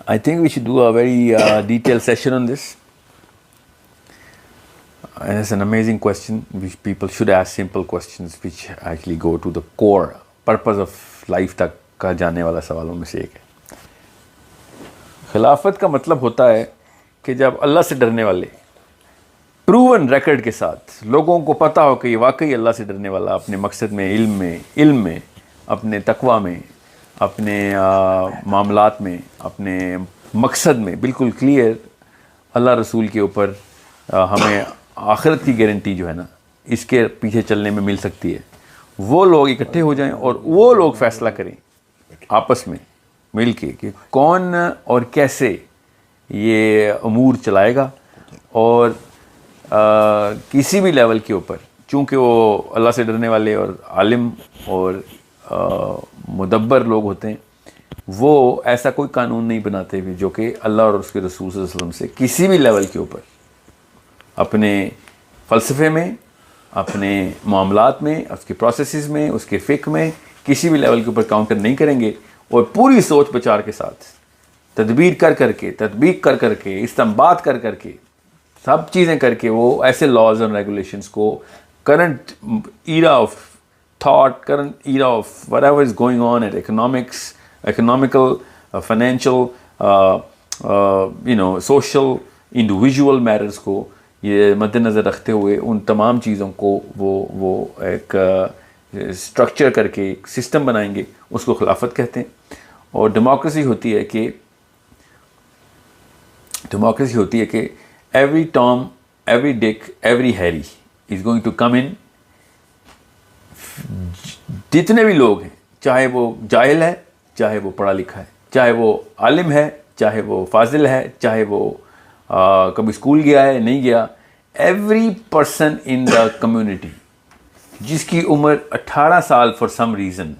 I think we should do a very detailed session on this. And it's an amazing question which people should ask, simple questions which actually go to the core purpose of life तक का जाने वाला सवालों में से एक है. खिलाफत का मतलब होता है कि जब अल्लाह से डरने वाले प्रूवन रिकॉर्ड के साथ लोगों को पता हो कि ये वाकई अल्लाह से डरने वाला अपने मकसद में, इल्म में, अपने तकवा में, अपने मामलात में, अपने मकसद में बिल्कुल क्लियर अल्लाह रसूल के ऊपर हमें आखिरत की गारंटी जो है ना इसके पीछे चलने में मिल सकती है. वो लोग इकट्ठे हो जाएं और वो लोग फ़ैसला करें आपस में मिल के कि कौन और कैसे ये अमूर चलाएगा. और किसी भी लेवल के ऊपर चूँकि वो अल्लाह से डरने वाले और आलिम और मुदब्बर लोग होते हैं, वो ऐसा कोई कानून नहीं बनाते हुए जो कि अल्लाह और उसके रसूल सल्लल्लाहु अलैहि वसल्लम से किसी भी लेवल के ऊपर अपने फ़लसफ़े में, अपने मामलात में, उसके प्रोसेसेस में, उसके फ़िक़्ह में किसी भी लेवल के ऊपर काउंटर नहीं करेंगे. और पूरी सोच विचार के साथ तदबीर कर करके, तदबीक कर करके, इस्तेमाल कर करके, सब चीज़ें करके वो ऐसे लॉज एंड रेगुलेशंस को current era of thought, current era of whatever is going on at economical, financial, social, individual matters को ये मद्देनज़र रखते हुए उन तमाम चीज़ों को वो एक स्ट्रक्चर करके एक सिस्टम बनाएंगे, उसको खिलाफत कहते हैं. और डेमोक्रेसी होती है कि every Tom, every Dick, every Harry is going to come in. जितने भी लोग हैं, चाहे वो जाहिल है, चाहे वो पढ़ा लिखा है, चाहे वो आलिम है, चाहे वो फाजिल है, चाहे वो कभी स्कूल गया है नहीं गया, every person in the community जिसकी उम्र 18 साल फॉर सम रीज़न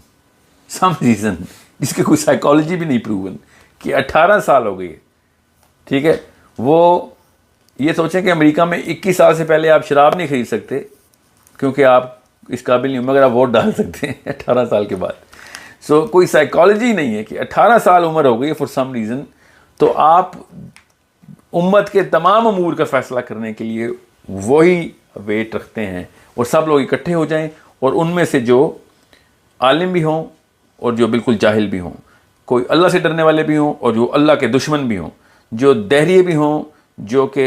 जिसकी कोई साइकोलॉजी भी नहीं प्रूवन कि 18 साल हो गई है, ठीक है. वो ये सोचें कि अमेरिका में 21 साल से पहले आप शराब नहीं खरीद सकते क्योंकि आप इस काबिल नहीं हो, मगर आप वोट डाल सकते हैं 18 साल के बाद. सो कोई साइकोलॉजी नहीं है कि 18 साल उम्र हो गई फॉर सम रीज़न तो आप उम्मत के तमाम अमूर का फ़ैसला करने के लिए वही वेट रखते हैं और सब लोग इकट्ठे हो जाएं. और उनमें से जो आलिम भी हों और जो बिल्कुल जाहिल भी हों, कोई अल्लाह से डरने वाले भी हों और जो अल्लाह के दुश्मन भी हों, जो दहरिए भी हों, जो कि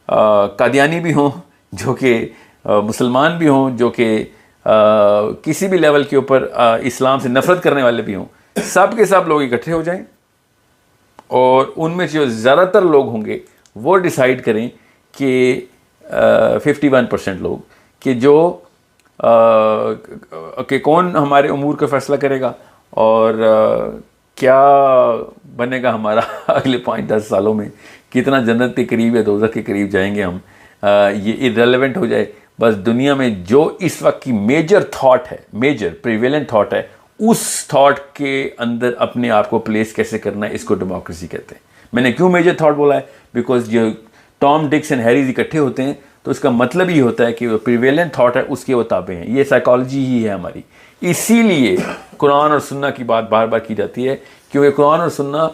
कादियानी भी हों, जो कि मुसलमान भी हों, जो कि किसी भी लेवल के ऊपर इस्लाम से नफ़रत करने वाले भी हों, सब के सब लोग इकट्ठे हो जाएं. और उनमें जो ज़्यादातर लोग होंगे वो डिसाइड करें कि 51% लोग कि जो कि कौन हमारे अमूर का फ़ैसला करेगा और क्या बनेगा हमारा अगले 5-10 सालों में, कितना जन्नत के करीब या दोज़ख के करीब जाएंगे हम. ये इररेलेवेंट हो जाए. बस दुनिया में जो इस वक्त की मेजर थॉट है, मेजर प्रिवेलेंट थॉट है, उस थॉट के अंदर अपने आप को प्लेस कैसे करना है, इसको डेमोक्रेसी कहते हैं. मैंने क्यों मेजर थॉट बोला है? बिकॉज जो टॉम, डिक्स एंड हैरीज इकट्ठे होते हैं तो इसका मतलब ये होता है कि वो प्रिवेलेंट थॉट है उसके वो ताबे हैं. ये साइकोलॉजी ही है हमारी. इसीलिए कुरान और सुन्ना की बात बार बार की जाती है क्योंकि कुरान और सुन्ना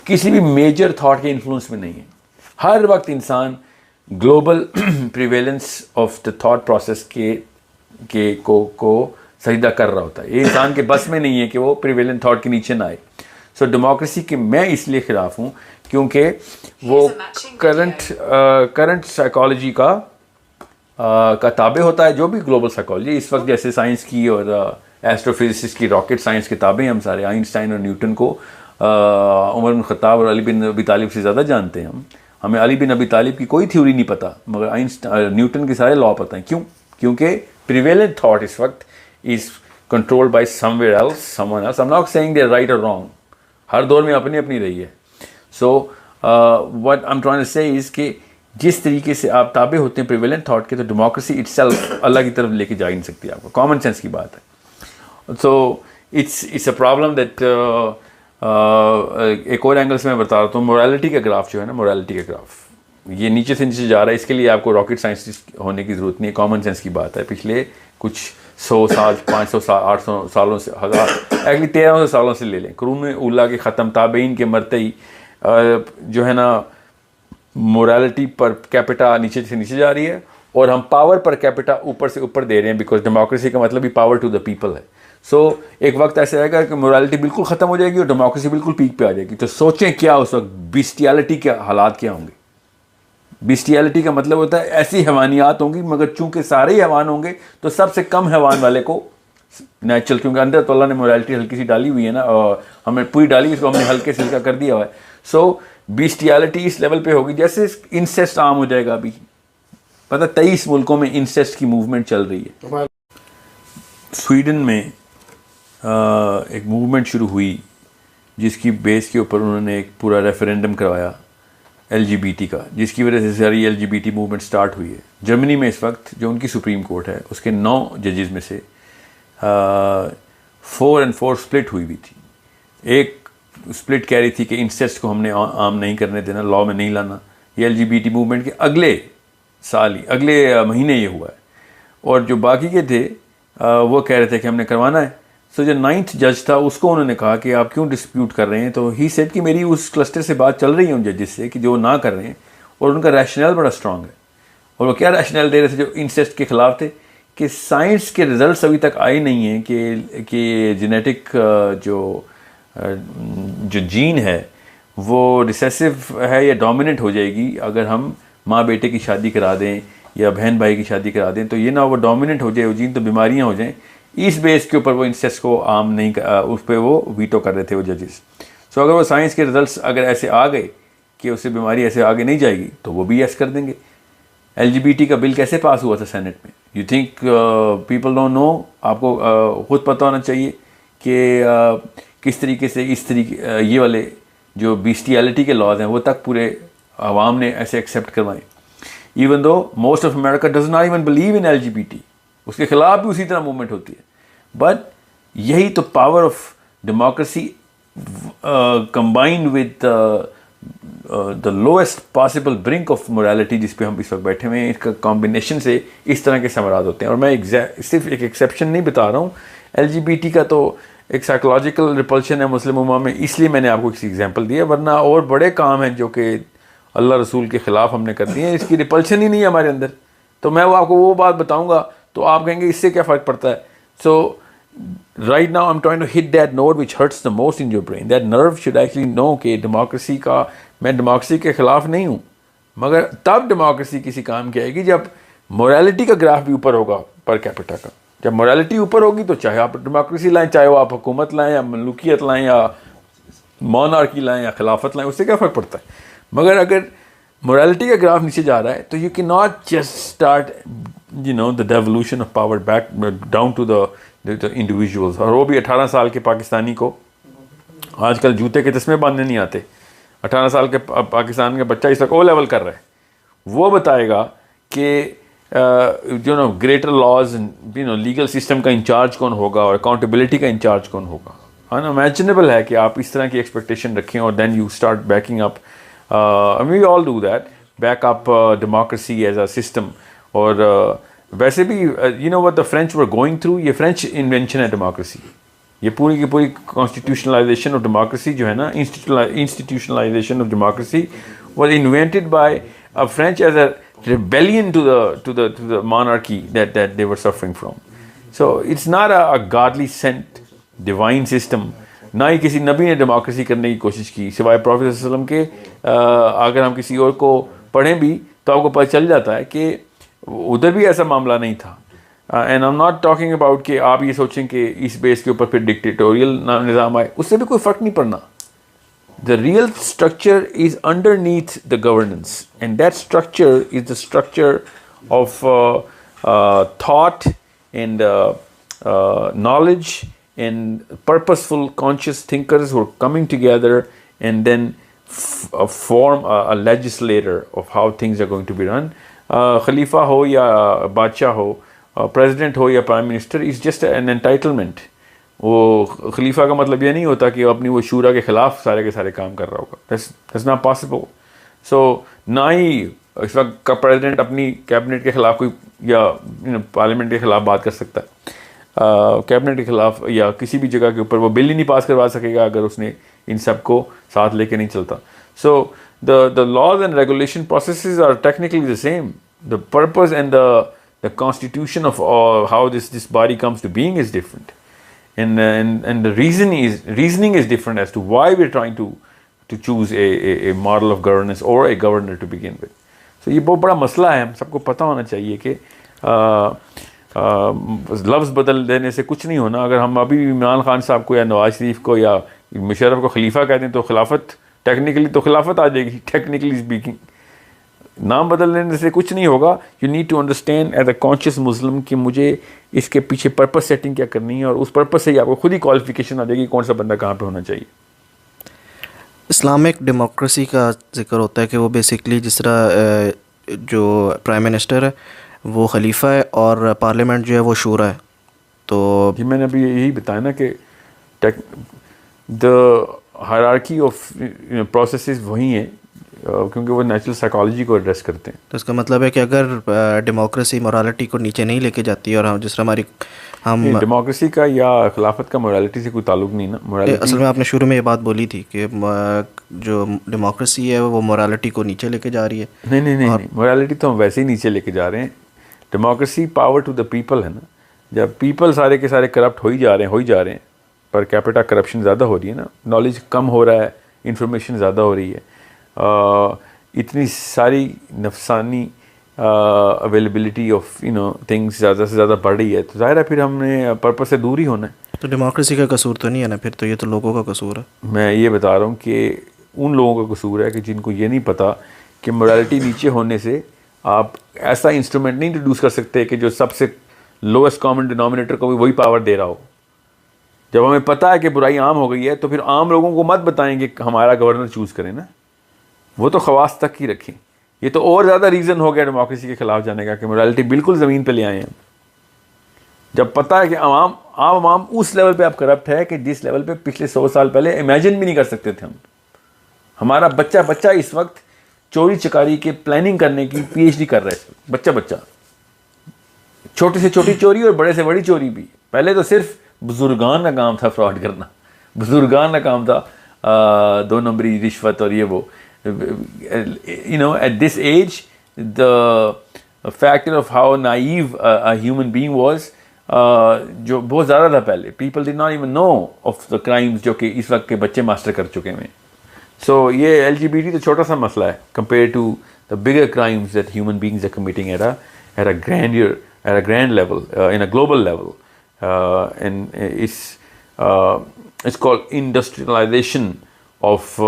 किसी भी मेजर थॉट के इन्फ्लुएंस में नहीं है. हर वक्त इंसान global prevalence of the thought process को सजदा कर रहा होता है. ये इंसान के बस में नहीं है कि वो प्रिवेलेंट थॉट के नीचे ना आए. सो डेमोक्रेसी के मैं इसलिए ख़िलाफ़ हूँ क्योंकि वो करंट साइकोलॉजी का ताबे होता है. जो भी ग्लोबल साइकोलॉजी इस वक्त जैसे साइंस की और एस्ट्रोफिजिक्स की, रॉकेट साइंस किताबें हम सारे आइंस्टाइन और न्यूटन को उमर बिन खत्ताब और अली बिन अबी तालिब से ज़्यादा जानते हैं. हमें अली बिन अबी तालिब की कोई थ्योरी नहीं पता मगर न्यूटन के सारे लॉ पता हैं. क्यों? क्योंकि प्रिवेलेंट थॉट इस वक्त is controlled by somewhere else, someone else. I am not saying they are right और रॉन्ग. हर दौर में अपनी अपनी रही है. So what I am trying to say is कि जिस तरीके से आप ताबे होते हैं प्रिवेलेंट थॉट के, तो डेमोक्रेसी इटसेल्फ अल्लाह की तरफ लेके जा ही नहीं सकती आपको. कॉमन सेंस की बात है. सो इट्स अ प्रॉब्लम दैट एक और एंगल से मैं बता रहा हूँ. मोरालिटी का ग्राफ जो है ना, मोरालिटी का ग्राफ ये नीचे से नीचे जा रहा है. इसके लिए आपको रॉकेट साइंटिस्ट होने की ज़रूरत नहीं है. कॉमन सेंस की बात है. पिछले कुछ 100 साल, 500 साल, 800 सालों से, 1000 एक्चुअली 1300 सालों से ले लें, कुरून उला के ख़त्म, ताबेइन के मरते ही जो है ना मोरालिटी पर कैपिटा नीचे से नीचे जा रही है, और हम पावर पर कैपिटा ऊपर से ऊपर दे रहे हैं, बिकॉज डेमोक्रेसी का मतलब ही पावर टू द पीपल है। सो एक वक्त ऐसा आएगा कि मोरालिटी बिल्कुल ख़त्म हो जाएगी और डेमोक्रेसी बिल्कुल पीक पे आ जाएगी। तो सोचें क्या उस वक्त बिस्टियलिटी के हालात क्या होंगे। बिस्टियलिटी का मतलब होता है ऐसी हैवानियात होंगी, मगर चूंकि सारे ही हैवान होंगे तो सबसे कम हैवान वाले को नेचुरल, क्योंकि अंदर तो अल्लाह ने मोरालिटी हल्की सी डाली हुई है ना, और हमें पूरी डाली, इसको हमने हल्के से हल्का कर दिया हुआ है। सो बिस्टियलिटी इस लेवल पे होगी जैसे इंसेस्ट आम हो जाएगा। अभी पता 23 मुल्कों में इंसेस्ट की मूवमेंट चल रही है। स्वीडन में एक मूवमेंट शुरू हुई जिसकी बेस के ऊपर उन्होंने एक पूरा रेफरेंडम करवाया LGBT का, जिसकी वजह से सारी LGBT मूवमेंट स्टार्ट हुई है। जर्मनी में इस वक्त जो उनकी सुप्रीम कोर्ट है उसके 9 जजेस में से 4 and 4 स्प्लिट हुई थी। एक स्प्लिट कह रही थी कि इंसेस्ट को हमने आम नहीं करने देना, लॉ में नहीं लाना। ये LGBT मूवमेंट के अगले साल ही, अगले महीने ये हुआ है। और जो बाकी के थे वो कह रहे थे कि हमने करवाना है। सो जो 9th जज था उसको उन्होंने कहा कि आप क्यों डिस्प्यूट कर रहे हैं, तो ही सेड कि मेरी उस क्लस्टर से बात चल रही है उन जजेस से कि जो ना कर रहे हैं, और उनका रैशनल बड़ा स्ट्रांग है। और वो क्या रैशनल दे रहे थे जो इंसेस्ट के ख़िलाफ़ थे, कि साइंस के रिजल्ट्स अभी तक आए नहीं हैं कि जेनेटिक जो जीन है वो रिसेसिव है या डोमिनेंट हो जाएगी अगर हम माँ बेटे की शादी करा दें या बहन भाई की शादी करा दें, तो ये ना वो डोमिनेंट हो जाए वो जीन, तो बीमारियाँ हो जाएं। इस बेस के ऊपर वो इंसेस्ट को आम नहीं उस पर वो वीटो कर रहे थे वो जजेस। सो अगर वो साइंस के रिजल्ट्स अगर ऐसे आ गए कि उससे बीमारी ऐसे आगे नहीं जाएगी तो वो भी यस कर देंगे। LGBT का बिल कैसे पास हुआ था सेनेट में? You think people don't know? आपको खुद पता होना चाहिए कि किस तरीके से इस तरीके ये वाले जो बिस्टियलिटी के लॉज हैं वो तक पूरे आवाम ने ऐसे एक्सेप्ट करवाएं। Even though most of America does not even believe in LGBT, उसके खिलाफ भी उसी तरह मूवमेंट होती है। बट यही तो power of democracy combined with the lowest possible brink of morality जिस पे हम इस वक्त बैठे हुए हैं, इसका कॉम्बिनेशन से इस तरह के समराज होते हैं। और मैं सिर्फ एक एक्सेप्शन नहीं बता रहा हूँ, LGBT का तो एक साइकोलॉजिकल रिपल्शन है मुस्लिम उम्मा में, इसलिए मैंने आपको किसी एग्जांपल दिया, वरना और बड़े काम हैं जो कि अल्लाह रसूल के ख़िलाफ़ हमने कर दिए हैं, इसकी रिपल्शन ही नहीं है हमारे अंदर। तो मैं वो आपको वो बात बताऊँगा तो आप कहेंगे इससे क्या फ़र्क पड़ता है। So right now I am trying to hit that note which hurts the most in your brain, that nerve should actually know कि डेमोक्रेसी का, मैं डेमोक्रेसी के ख़िलाफ़ नहीं हूँ, मगर तब डेमोक्रेसी किसी काम की आएगी जब मोरालिटी का ग्राफ भी ऊपर होगा पर कैपिटा का। जब मोरालिटी ऊपर होगी तो चाहे आप डेमोक्रेसी लाएं, चाहे वो आप हुकूमत लाएं या मलूकियत लाएं या मोनार्की लाएं या खिलाफत लाएं, उससे क्या फ़र्क पड़ता है। मगर अगर मोरालिटी का ग्राफ नीचे जा रहा है तो you can not just start the devolution of power back down to the individuals. और वो भी 18 साल के पाकिस्तानी को आजकल जूते के तस्मे बांधने नहीं आते। 18 साल के पाकिस्तान का बच्चा इस तक O लेवल कर रहा है, वो बताएगा कि ग्रेटर लॉज लीगल सिस्टम का इंचार्ज कौन होगा और अकाउंटेबिलिटी का इंचार्ज कौन होगा। अनइमेजिनेबल है कि आप इस तरह की एक्सपेक्टेशन रखें और then you start backing up, we all do that, back up democracy as a system. और वैसे भी what the French were going through, ये फ्रेंच इन्वेंशन है डेमोक्रेसी। ये पूरी की पूरी कॉन्स्टिट्यूशनलाइजेशन ऑफ डेमोक्रेसी जो है ना, institutionalization of democracy was invented by a French as a rebellion to the monarchy that they were suffering from. So it's not a godly sent divine system. ना ही किसी नबी ने डेमोक्रेसी करने की कोशिश की सिवाय प्रॉफेट सल्लल्लाहु अलैहि वसल्लम के। अगर हम किसी और को पढ़ें भी तो आपको पता चल जाता है कि उधर भी ऐसा मामला नहीं था। And I am not talking about कि आप ये सोचें कि इस बेस के ऊपर फिर डिक्टेटोरियल निज़ाम आए, उससे भी कोई फ़र्क नहीं पड़ना। The real structure is underneath the governance, and that structure is the structure of thought and knowledge and purposeful conscious thinkers who are coming together and then form a legislator of how things are going to be run. Khalifa ho ya Badshah ho, president ho ya prime minister is just an entitlement. वो खलीफा का मतलब ये नहीं होता कि अपनी वो शूरा के ख़िलाफ़ सारे के सारे काम कर रहा होगा। That's not possible. सो ना ही इस वक्त का प्रेसिडेंट अपनी कैबिनेट के ख़िलाफ़ कोई या पार्लियामेंट के ख़िलाफ़ बात कर सकता है। कैबिनेट के ख़िलाफ़ या किसी भी जगह के ऊपर वो बिल ही नहीं पास करवा सकेगा अगर उसने इन सब को साथ लेके नहीं चलता। So the laws and regulation processes are technically the same. The purpose and the constitution of how this body comes to being is different, and the reasoning is different as to why we're trying to choose a model of governance or a governor to begin with. So ये बहुत बड़ा मसला है, हम सबको पता होना चाहिए कि लफ्ज़ बदल देने से कुछ नहीं होना. अगर हम अभी इमरान खान साहब को या नवाज शरीफ को या मुशर्रफ को खलीफा कहते हैं तो खिलाफत टेक्निकली तो खिलाफत आ जाएगी, टेक्निकली स्पीकिंग. नाम बदल देने से कुछ नहीं होगा. You need to understand as a conscious Muslim कि मुझे इसके पीछे पर्पस सेटिंग क्या करनी है, और उस पर्पस से ही आपको खुद ही क्वालिफिकेशन आ जाएगी कौन सा बंदा कहाँ पे होना चाहिए. इस्लामिक डेमोक्रेसी का जिक्र होता है कि वो बेसिकली जिस तरह जो प्राइम मिनिस्टर है वो खलीफा है और पार्लियामेंट जो है वो शूरा है. तो जी मैंने अभी यही बताया ना कि द हायरार्की ऑफ प्रोसेसेस वही हैं क्योंकि वो नेचुरल साइकोलॉजी को एड्रेस करते हैं. तो इसका मतलब है कि अगर डेमोक्रेसी मोरालिटी को नीचे नहीं लेके जाती है, और हम जिस तरह हम डेमोक्रेसी का या खिलाफत का मोरालिटी से कोई ताल्लुक नहीं ना. मोरालिटी असल में आपने शुरू में ये बात बोली थी कि जो डेमोक्रेसी है वो मोरालिटी को नीचे लेके जा रही है. नहीं, मोरालिटी तो हम वैसे ही नीचे लेके जा रहे हैं. Democracy power to the people है ना. जब पीपल सारे के सारे करप्ट हो ही जा रहे हैं, पर कैपिटा करप्शन ज़्यादा हो रही है ना, नॉलेज कम हो रहा है, इंफॉर्मेशन ज़्यादा हो रही है, इतनी सारी नफसानी अवेलेबिलिटी ऑफ थिंग्स ज़्यादा से ज़्यादा बढ़ रही है, तो ज़ाहिर है फिर हमने पर्पस से दूर ही होना है. तो डेमोक्रेसी का कसूर तो नहीं है ना फिर, तो ये तो लोगों का कसूर है. मैं ये बता रहा हूँ कि उन लोगों का कसूर है कि जिनको ये नहीं पता कि मोरालिटी नीचे होने से आप ऐसा इंस्ट्रूमेंट नहीं इंट्रोड्यूस कर सकते कि जो सबसे लोएस्ट कॉमन डिनोमिनेटर को भी वही पावर दे रहा हो. जब हमें पता है कि बुराई आम हो गई है तो फिर आम लोगों को मत बताएंगे कि हमारा गवर्नर चूज़ करें ना, वो तो खवास तक ही रखें. ये तो और ज़्यादा रीज़न हो गया डेमोक्रेसी के खिलाफ जाने का कि मोरालिटी बिल्कुल ज़मीन पे ले आए हैं. जब पता है कि आवाम उस लेवल पे आप करप्ट है कि जिस लेवल पे पिछले 100 साल पहले इमेजिन भी नहीं कर सकते थे हम. हमारा बच्चा इस वक्त चोरी चकारी के प्लानिंग करने की PhD कर रहा है. बच्चा छोटी से छोटी चोरी और बड़े से बड़ी चोरी भी. पहले तो सिर्फ बुजुर्गान का काम था फ्रॉड करना, बुजुर्गान का काम था 2 नंबरी रिश्वत और ये वो. At this age the factor of how naive a human being was जो बहुत ज़्यादा था पहले. People did not even know of the crimes जो कि इस वक्त के बच्चे मास्टर कर चुके हैं. So ये LGBT तो छोटा सा मसला है compared to the bigger crimes that human beings are committing at a grand level, in a global level. And it's called industrialization of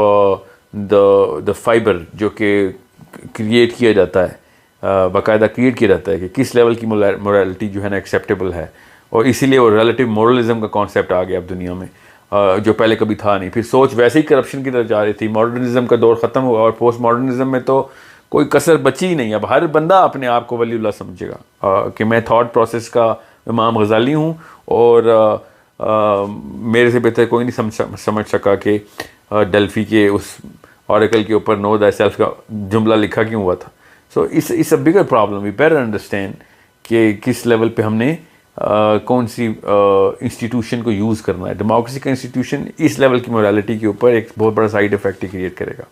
the fiber जो कि क्रिएट किया जाता है, बाकायदा क्रिएट किया जाता है कि किस लेवल की मोरालिटी जो है ना एक्सेप्टेबल है. और इसीलिए वो रिलेटिव मोरलिज्म का कॉन्सेप्ट आ गया अब दुनिया में, जो पहले कभी था नहीं. फिर सोच वैसे ही करप्शन की तरफ जा रही थी. मॉडर्निज्म का दौर ख़त्म हुआ और पोस्ट मॉडर्निज्म में तो कोई कसर बची ही नहीं. अब हर बंदा अपने आप को वलीउल्लाह समझेगा कि मैं थॉट प्रोसेस का इमाम गज़ाली हूँ और मेरे से बेहतर कोई नहीं समझ सका कि डेल्फी के उस ऑरेकल के ऊपर नो दै सेल्फ का जुमला लिखा क्यों हुआ था. So it's a bigger problem. We better understand कि किस लेवल पे हमने कौन सी इंस्टीट्यूशन को यूज़ करना है. डेमोक्रेसी का इंस्टीट्यूशन इस लेवल की मोरालिटी के ऊपर एक बहुत बड़ा साइड इफेक्ट क्रिएट करेगा.